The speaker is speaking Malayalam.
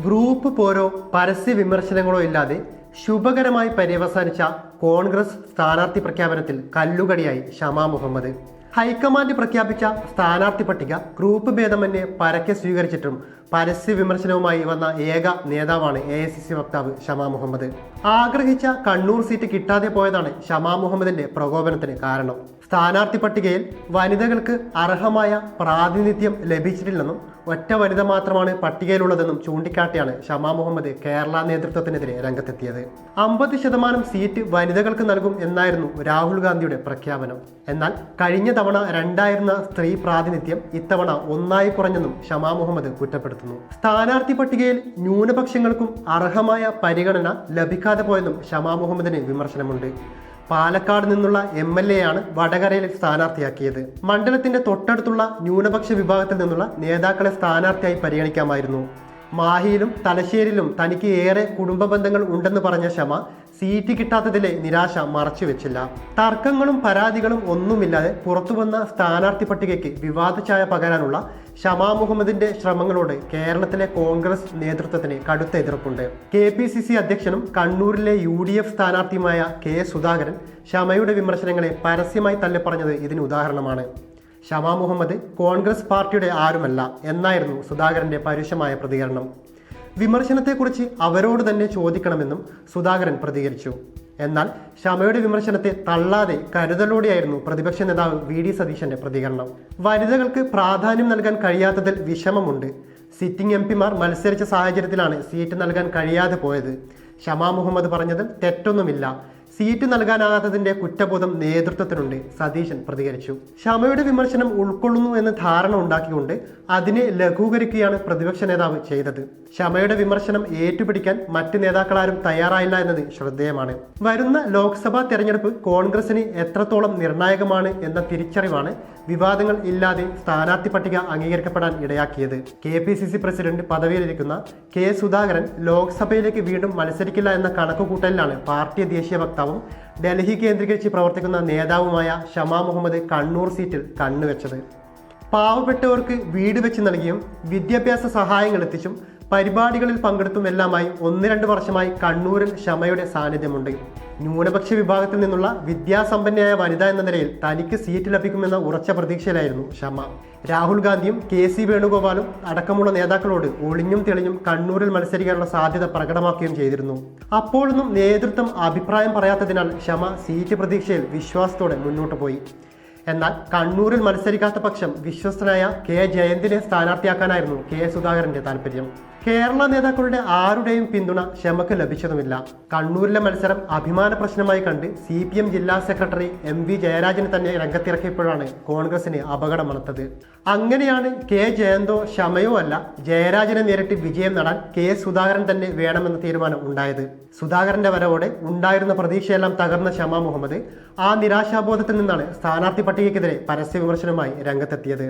ഗ്രൂപ്പ് പോരോ പരസ്യ വിമർശനങ്ങളോ ഇല്ലാതെ ശുഭകരമായി പര്യവസാനിച്ച കോൺഗ്രസ് സ്ഥാനാർത്ഥി പ്രഖ്യാപനത്തിൽ കല്ലുകടിയായി ഷമാ മുഹമ്മദ്. ഹൈക്കമാൻഡ് പ്രഖ്യാപിച്ച സ്ഥാനാർത്ഥി പട്ടിക ഗ്രൂപ്പ് ഭേദമന്യേ പരക്കെ സ്വീകരിച്ചിട്ടും പരസ്യ വിമർശനവുമായി വന്ന ഏക നേതാവാണ് AICC വക്താവ് ഷമാ മുഹമ്മദ്. ആഗ്രഹിച്ച കണ്ണൂർ സീറ്റ് കിട്ടാതെ പോയതാണ് ഷമാ മുഹമ്മദിന്റെ പ്രകോപനത്തിന് കാരണം. സ്ഥാനാർത്ഥി പട്ടികയിൽ വനിതകൾക്ക് അർഹമായ പ്രാതിനിധ്യം ലഭിച്ചിട്ടില്ലെന്നും ഒറ്റ വനിത മാത്രമാണ് പട്ടികയിലുള്ളതെന്നും ചൂണ്ടിക്കാട്ടിയാണ് ഷമാ മുഹമ്മദ് കേരള നേതൃത്വത്തിനെതിരെ രംഗത്തെത്തിയത്. 50% സീറ്റ് വനിതകൾക്ക് നൽകും എന്നായിരുന്നു രാഹുൽ ഗാന്ധിയുടെ പ്രഖ്യാപനം. എന്നാൽ കഴിഞ്ഞ തവണ 2 സ്ത്രീ പ്രാതിനിധ്യം ഇത്തവണ 1 കുറഞ്ഞെന്നും ഷമാ മുഹമ്മദ് കുറ്റപ്പെടുത്തുന്നു. സ്ഥാനാർത്ഥി പട്ടികയിൽ ന്യൂനപക്ഷങ്ങൾക്കും അർഹമായ പരിഗണന ലഭിക്കാതെ പോയെന്നും ഷമാ മുഹമ്മദിന് വിമർശനമുണ്ട്. പാലക്കാട് നിന്നുള്ള MLA ആണ് വടകരയിൽ സ്ഥാനാർത്ഥിയാക്കിയത്. മണ്ഡലത്തിന്റെ തൊട്ടടുത്തുള്ള ന്യൂനപക്ഷ വിഭാഗത്തിൽ നിന്നുള്ള നേതാക്കളെ സ്ഥാനാർത്ഥിയായി പരിഗണിക്കാമായിരുന്നു. മാഹിയിലും തലശ്ശേരിയിലും തനിക്ക് ഏറെ കുടുംബ ബന്ധങ്ങൾ ഉണ്ടെന്ന് പറഞ്ഞ ഷമ സീറ്റ് കിട്ടാത്തതിലെ നിരാശ മറച്ചുവെച്ചില്ല. തർക്കങ്ങളും പരാതികളും ഒന്നുമില്ലാതെ പുറത്തുവന്ന സ്ഥാനാർത്ഥി പട്ടികയ്ക്ക് വിവാദ ഛായ പകരാനുള്ള ഷമാ മുഹമ്മദിന്റെ ശ്രമങ്ങളോട് കേരളത്തിലെ കോൺഗ്രസ് നേതൃത്വത്തിന് കടുത്ത എതിർപ്പുണ്ട്. KPCC അധ്യക്ഷനും കണ്ണൂരിലെ UDF സ്ഥാനാർത്ഥിയുമായ K സുധാകരൻ ഷമയുടെ വിമർശനങ്ങളെ പരസ്യമായി തള്ളിപ്പറഞ്ഞത് ഇതിന് ഉദാഹരണമാണ്. ഷമാ മുഹമ്മദ് കോൺഗ്രസ് പാർട്ടിയുടെ ആരുമല്ല എന്നായിരുന്നു സുധാകരന്റെ പരുഷമായ പ്രതികരണം. വിമർശനത്തെക്കുറിച്ച് അവരോട് തന്നെ ചോദിക്കണമെന്നും സുധാകരൻ പ്രതികരിച്ചു. എന്നാൽ ഷമയുടെ വിമർശനത്തെ തള്ളാതെ കരുതലോടെയായിരുന്നു പ്രതിപക്ഷ നേതാവ് VD സതീശന്റെ പ്രതികരണം. വനിതകൾക്ക് പ്രാധാന്യം നൽകാൻ കഴിയാത്തതിൽ വിഷമമുണ്ട്. സിറ്റിംഗ് MPമാർ മത്സരിച്ച സാഹചര്യത്തിലാണ് സീറ്റ് നൽകാൻ കഴിയാതെ പോയത്. ഷമാ മുഹമ്മദ് പറഞ്ഞതിൽ തെറ്റൊന്നുമില്ല. സീറ്റ് നൽകാനാകാത്തതിന്റെ കുറ്റബോധം നേതൃത്വത്തിനുണ്ട്, സതീശൻ പ്രതികരിച്ചു. ഷമയുടെ വിമർശനം ഉൾക്കൊള്ളുന്നു എന്ന് ധാരണ ഉണ്ടാക്കിക്കൊണ്ട് അതിനെ ലഘൂകരിക്കുകയാണ് പ്രതിപക്ഷ നേതാവ് ചെയ്തത്. ഷമയുടെ വിമർശനം ഏറ്റുപിടിക്കാൻ മറ്റ് നേതാക്കളാരും തയ്യാറായില്ല എന്നത് ശ്രദ്ധേയമാണ്. വരുന്ന ലോക്സഭാ തെരഞ്ഞെടുപ്പ് കോൺഗ്രസിന് എത്രത്തോളം നിർണായകമാണ് എന്ന തിരിച്ചറിവാണ് വിവാദങ്ങൾ ഇല്ലാതെ സ്ഥാനാർത്ഥി പട്ടിക അംഗീകരിക്കപ്പെടാൻ ഇടയാക്കിയത്. KPCC പ്രസിഡന്റ് പദവിയിലിരിക്കുന്ന K സുധാകരൻ ലോക്സഭയിലേക്ക് വീണ്ടും മത്സരിക്കില്ല എന്ന കണക്കുകൂട്ടലിലാണ് പാർട്ടി ദേശീയ വക്താവും ഡൽഹി കേന്ദ്രീകരിച്ച് പ്രവർത്തിക്കുന്ന നേതാവുമായ ഷമാ മുഹമ്മദ് കണ്ണൂർ സീറ്റിൽ കണ്ണുവെച്ചത്. പാവപ്പെട്ടവർക്ക് വീട് വെച്ച് നൽകിയും വിദ്യാഭ്യാസ സഹായങ്ങൾ എത്തിച്ചും പരിപാടികളിൽ പങ്കെടുത്തുമെല്ലാമായി 1-2 വർഷമായി കണ്ണൂരിൽ ഷമയുടെ സാന്നിധ്യമുണ്ട്. ന്യൂനപക്ഷ വിഭാഗത്തിൽ നിന്നുള്ള വിദ്യാസമ്പന്നയായ വനിത എന്ന നിലയിൽ തനിക്ക് സീറ്റ് ലഭിക്കുമെന്ന ഉറച്ച പ്രതീക്ഷയിലായിരുന്നു ഷമ. രാഹുൽ ഗാന്ധിയും KC വേണുഗോപാലും അടക്കമുള്ള നേതാക്കളോട് ഒളിഞ്ഞും തെളിഞ്ഞും കണ്ണൂരിൽ മത്സരിക്കാനുള്ള സാധ്യത പ്രകടമാക്കുകയും ചെയ്തിരുന്നു. അപ്പോഴൊന്നും നേതൃത്വം അഭിപ്രായം പറയാത്തതിനാൽ ഷമ സീറ്റ് പ്രതീക്ഷയിൽ വിശ്വാസത്തോടെ മുന്നോട്ട് പോയി. എന്നാൽ കണ്ണൂരിൽ മത്സരിക്കാത്ത പക്ഷം വിശ്വസ്തനായ K ജയന്തിനെ സ്ഥാനാർത്ഥിയാക്കാനായിരുന്നു K സുധാകരന്റെ താല്പര്യം. കേരള നേതാക്കളുടെ ആരുടെയും പിന്തുണ ഷമക്ക് ലഭിച്ചതുമില്ല. കണ്ണൂരിലെ മത്സരം അഭിമാന പ്രശ്നമായി കണ്ട് CPM ജില്ലാ സെക്രട്ടറി MV ജയരാജനെ തന്നെ രംഗത്തിറക്കിയപ്പോഴാണ് കോൺഗ്രസിന് അപകടമണത്തത്. അങ്ങനെയാണ് K ജയന്തോ ഷമയോ അല്ല, ജയരാജനെ നേരിട്ട് വിജയം നേടാൻ K സുധാകരൻ തന്നെ വേണമെന്ന തീരുമാനം ഉണ്ടായത്. സുധാകരന്റെ വരവോടെ ഉണ്ടായിരുന്ന പ്രതീക്ഷയെല്ലാം തകർന്ന ഷമാ മുഹമ്മദ് ആ നിരാശാബോധത്തിൽ നിന്നാണ് സ്ഥാനാർത്ഥി പട്ടികയ്ക്കെതിരെ പരസ്യ വിമർശനവുമായി രംഗത്തെത്തിയത്.